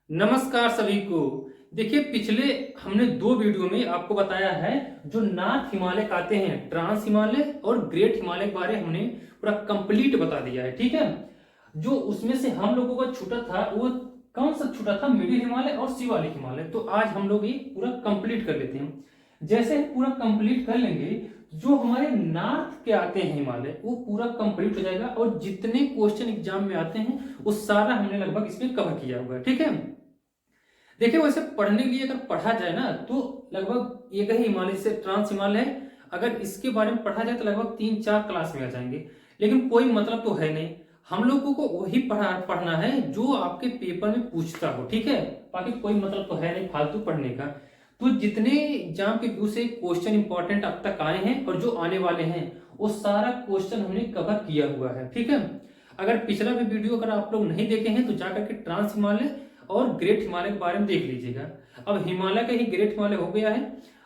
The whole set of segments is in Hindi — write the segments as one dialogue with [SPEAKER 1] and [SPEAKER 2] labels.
[SPEAKER 1] नमस्कार सभी को। देखिए, पिछले हमने दो वीडियो में आपको बताया है जो नॉर्थ हिमालय का आते हैं, ट्रांस हिमालय और ग्रेट हिमालय के बारे हमने पूरा कंप्लीट बता दिया है। ठीक है, जो उसमें से हम लोगों का छूटा था वो कौन सा छूटा था? मिडिल हिमालय और शिवालिक हिमालय। तो आज हम लोग ये पूरा कंप्लीट कर लेते हैं। जैसे पूरा कंप्लीट कर लेंगे, जो हमारे नॉर्थ के आते हैं हिमालय वो पूरा कंप्लीट हो जाएगा और जितने क्वेश्चन एग्जाम में आते हैं वो सारा हमने लगभग इसमें कवर किया हुआ है। ठीक है, देखिए वैसे पढ़ने के लिए अगर पढ़ा जाए ना तो लगभग एक ही हिमालय से ट्रांस हिमालय है। अगर इसके बारे में पढ़ा जाए तो लगभग 3-4 क्लास में आ जाएंगे, लेकिन कोई मतलब तो है नहीं। हम लोगों को वही पढ़ना है जो आपके पेपर में पूछता हो। ठीक है, बाकी कोई मतलब तो है नहीं फालतू पढ़ने का। तो जितने एग्जाम के व्यू से क्वेश्चन इंपॉर्टेंट अब तक आए हैं और जो आने वाले हैं वो सारा क्वेश्चन हमने कवर किया हुआ है। ठीक है, अगर पिछला भी वीडियो अगर आप लोग नहीं देखे हैं तो जाकर के ट्रांस हिमालय और ग्रेट हिमालय के बारे में देख लीजिएगा। अब हिमालय का ही ग्रेट हिमालय हो गया है।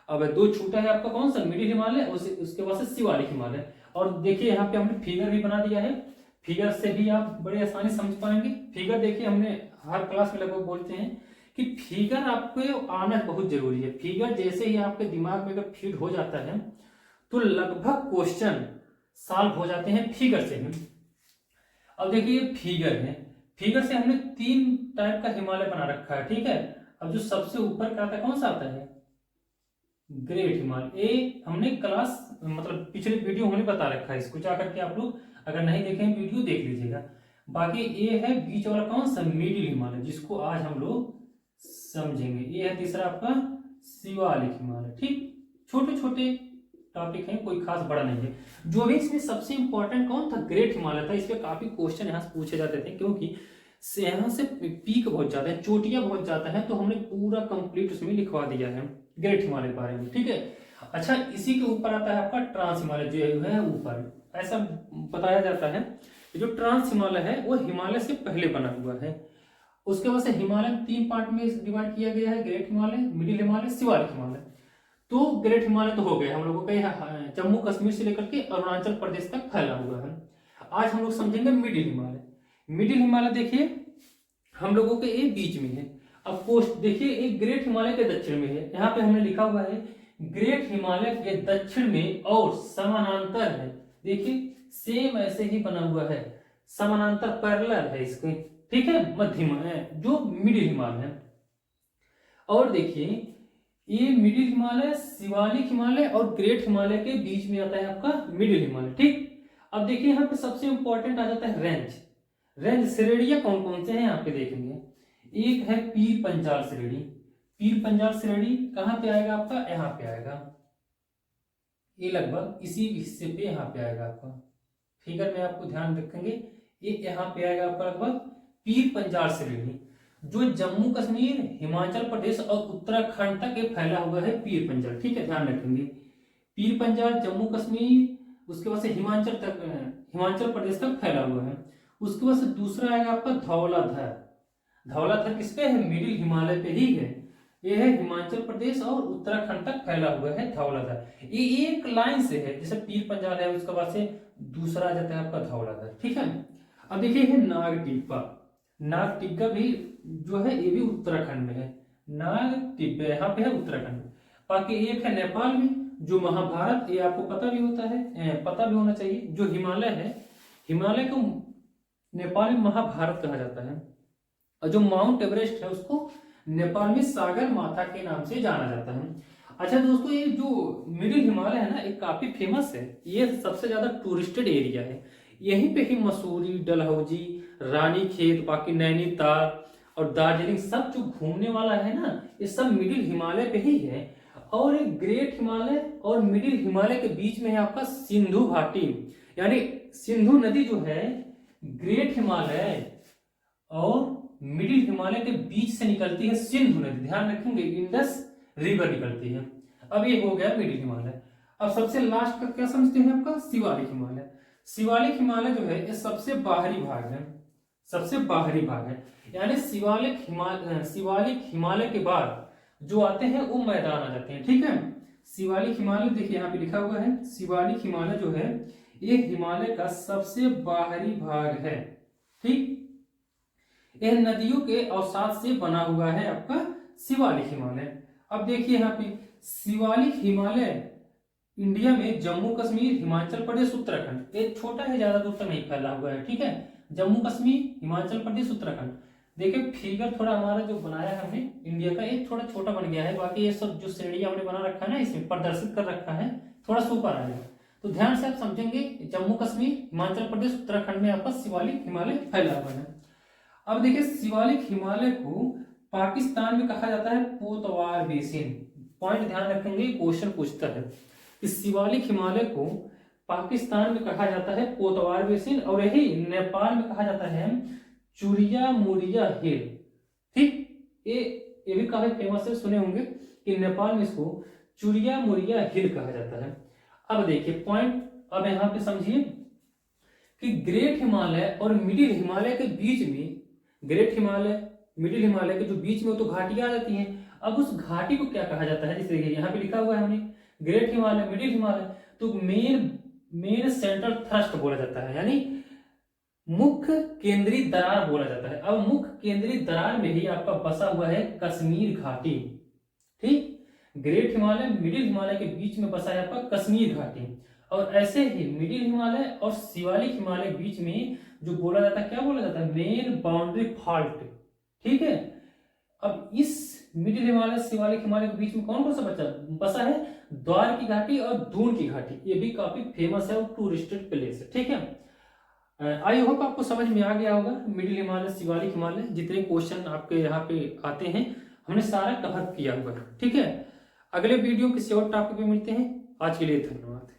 [SPEAKER 1] अब दो छूटा है आपका, कौन सा? मिडिल हिमालय, उसके बाद से शिवालिक हिमालय। और देखिए यहाँ पे हमने फिगर भी बना दिया है। फिगर से भी आप बड़े आसानी समझ पाएंगे। फिगर देखिए, हमने हर क्लास में लगभग बोलते हैं कि फिगर आपको आना बहुत जरूरी है। फिगर जैसे ही आपके दिमाग में अगर फीड हो जाता है तो लगभग क्वेश्चन सॉल्व हो जाते हैं फिगर से ही। अब देखिए फिगर है, फिगर से हमने 3 टाइप का हिमालय बना रखा है। ठीक है, अब जो सबसे ऊपर का आता है कौन सा आता है? ग्रेट हिमालय। ये हमने क्लास मतलब पिछले वीडियो हमने बता रखा है, इसको जाकर के आप लोग अगर नहीं देखे वीडियो देख लीजिएगा। बाकी ये है बीच वाला कौन सा? मिडिल हिमालय, जिसको आज हम लोग समझेंगे। ये है तीसरा आपका शिवालिक हिमालय। ठीक, छोटे छोटे टॉपिक है, कोई खास बड़ा नहीं है। जो भी इसमें सबसे इंपॉर्टेंट कौन था? ग्रेट हिमालय था। इस पे काफी क्वेश्चन यहाँ से पूछे जाते थे, क्योंकि यहाँ से पीक बहुत ज्यादा है, चोटियां बहुत ज्यादा है, तो हमने पूरा कंप्लीट उसमें लिखवा दिया है ग्रेट हिमालय के बारे में। ठीक है, अच्छा इसी के ऊपर आता है आपका ट्रांस हिमालय जो है ऊपर। ऐसा बताया जाता है कि जो ट्रांस हिमालय है वो हिमालय से पहले बना हुआ है। उसके बाद से हिमालय 3 पार्ट में डिवाइड किया गया है, ग्रेट हिमालय, मिडिल हिमालय, शिवालिक हिमालय। तो ग्रेट हिमालय तो हो गया हम लोगों का, जम्मू कश्मीर से लेकर के अरुणाचल प्रदेश तक फैला हुआ है। आज हम लोग समझेंगे मिडिल हिमालय। मिडिल हिमालय देखिए हम लोगों के एक बीच में है। अब पोस्ट देखिए एक ग्रेट हिमालय के दक्षिण में है, यहाँ पे हमने लिखा हुआ है ग्रेट हिमालय के दक्षिण में और समानांतर है। देखिए सेम ऐसे ही बना हुआ है, समानांतर पैरेलल है इसके। ठीक है, मध्य जो मिडिल हिमालय है। और देखिए ये मिडिल हिमालय, शिवालिक हिमालय और ग्रेट हिमालय के बीच में आता है आपका मिडिल हिमालय। ठीक, अब देखिए यहाँ पे सबसे इंपॉर्टेंट आ जाता है रेंज। रेंज श्रेणियां कौन कौन से हैं यहाँ पे देखेंगे। एक है पीर पंजाल श्रेणी। पीर पंजाल श्रेणी कहाँ पे आएगा आपका? यहाँ पे आएगा, ये लगभग इसी हिस्से पे यहाँ पे आएगा आपका। फिगर में आपको ध्यान रखेंगे, ये यहाँ पे आएगा आपका लगभग पीर पंजाल श्रेणी, जो जम्मू कश्मीर, हिमाचल प्रदेश और उत्तराखंड तक ये फैला हुआ है पीर पंजाल। ठीक है, ध्यान रखेंगे पीर पंजाल जम्मू कश्मीर, उसके बाद से हिमाचल तक, हिमाचल प्रदेश तक फैला हुआ है। उसके बाद से दूसरा आएगा आपका धौलाधर। धौलाधर किस पे है? मिडिल हिमालय पे ही है। ये है हिमाचल प्रदेश और उत्तराखंड तक फैला हुआ है धौलाधर। ये एक लाइन से है, जैसे पीर पंजाल है उसके बाद से दूसरा आ जाता है आपका धौलाधर। ठीक है, अब देखिए है नाग टिब्बा। नाग टिब्बा भी जो है ये भी उत्तराखंड में है। नाग टिब्बा यहाँ पे है उत्तराखंड में। बाकी एक है नेपाल में, जो महाभारत, ये आपको पता भी होता है, पता भी होना चाहिए। जो हिमालय है, हिमालय को नेपाल में महाभारत कहा जाता है। और जो माउंट एवरेस्ट है उसको नेपाल में सागर माथा के नाम से जाना जाता है। अच्छा दोस्तों, ये जो मिडिल हिमालय है ना, ये काफी फेमस है। ये सबसे ज्यादा टूरिस्टेड एरिया है। यहीं पे ही मसूरी, डलहौजी, रानीखेत, बाकी नैनीताल और दार्जिलिंग सब जो घूमने वाला है ना, ये सब मिडिल हिमालय पे ही है। और एक ग्रेट हिमालय और मिडिल हिमालय के बीच में है आपका सिंधु घाटी, यानी सिंधु नदी जो है ग्रेट हिमालय और मिडिल हिमालय के बीच से निकलती है सिंधु नदी। ध्यान रखेंगे इंडस रिवर निकलती है। अब ये हो गया मिडिल हिमालय। अब सबसे लास्ट का क्या समझते हैं आपका? शिवालिक हिमालय। शिवालिक हिमालय जो है ये सबसे बाहरी भाग है, सबसे बाहरी भाग है। यानी शिवालिक हिमालय के बाद जो आते हैं वो मैदान आ जाते हैं। ठीक है, शिवालिक हिमालय देखिए यहाँ पे लिखा हुआ है, शिवालिक हिमालय जो है ये हिमालय का सबसे बाहरी भाग है। ठीक, यह नदियों के अवसाद से बना हुआ है आपका शिवालिक हिमालय। अब देखिए यहाँ पे शिवालिक हिमालय इंडिया में जम्मू कश्मीर, हिमाचल प्रदेश, उत्तराखंड, ये छोटा है, ज्यादा दूर तक नहीं फैला हुआ है, ठीक है। जम्मू कश्मीर, हिमाचल प्रदेश, उत्तराखंड। देखिए फिगर थोड़ा हमारा जो बनाया है हमने इंडिया का, ये थोड़ा छोटा बन गया है, बाकी ये सब जो श्रेणी हमने बना रखा है ना, इसमें प्रदर्शित कर रखा है, थोड़ा सा ऊपर आएगा। तो ध्यान से आप समझेंगे, जम्मू कश्मीर, हिमाचल प्रदेश, उत्तराखंड में आपका शिवालिक हिमालय फैला हुआ है। अब देखिए शिवालिक हिमालय को पाकिस्तान में कहा जाता है पोतवार बेसिन। पॉइंट ध्यान रखेंगे, क्वेश्चन पूछता है कि शिवालिक हिमालय को पाकिस्तान में कहा जाता है पोतवार बेसिन, और यही नेपाल में कहा जाता है चुरिया मुरिया हिल। ठीक, ये भी काफी फेमस है, सुने होंगे कि नेपाल में इसको चुरिया मुरिया हिल कहा जाता है। अब देखिए पॉइंट, अब यहाँ पे समझिए कि ग्रेट हिमालय और मिडिल हिमालय के बीच में, ग्रेट हिमालय मिडिल हिमालय के जो बीच में तो घाटियां आ जाती हैं। अब उस घाटी को क्या कहा जाता है, जैसे देखिए यहाँ पे लिखा हुआ है हमने ग्रेट हिमालय, मिडिल हिमालय, तो मेन सेंट्रल थ्रस्ट बोला जाता है, यानी मुख्य केंद्रीय दरार बोला जाता है। अब मुख्य केंद्रीय दरार में ही आपका बसा हुआ है कश्मीर घाटी। ठीक, ग्रेट हिमालय मिडिल हिमालय के बीच में बसा है आपका कश्मीर घाटी, और ऐसे ही मिडिल हिमालय और शिवालिक हिमालय के बीच में जो बोला जाता है, क्या बोला जाता है, मेन बाउंड्री फॉल्ट। ठीक है, अब इस मिडिल हिमालय शिवालिक हिमालय के बीच में कौन कौन सा बसा है, द्वार की घाटी और दून की घाटी। ये भी काफी फेमस है और टूरिस्टेड प्लेस है। ठीक है, आई होप आपको समझ में आ गया होगा मिडिल हिमालय शिवालिक हिमालय, जितने क्वेश्चन आपके यहाँ पे आते हैं हमने सारा कवर किया हुआ है। ठीक है, अगले वीडियो किसी और टॉपिक पे मिलते हैं, आज के लिए धन्यवाद।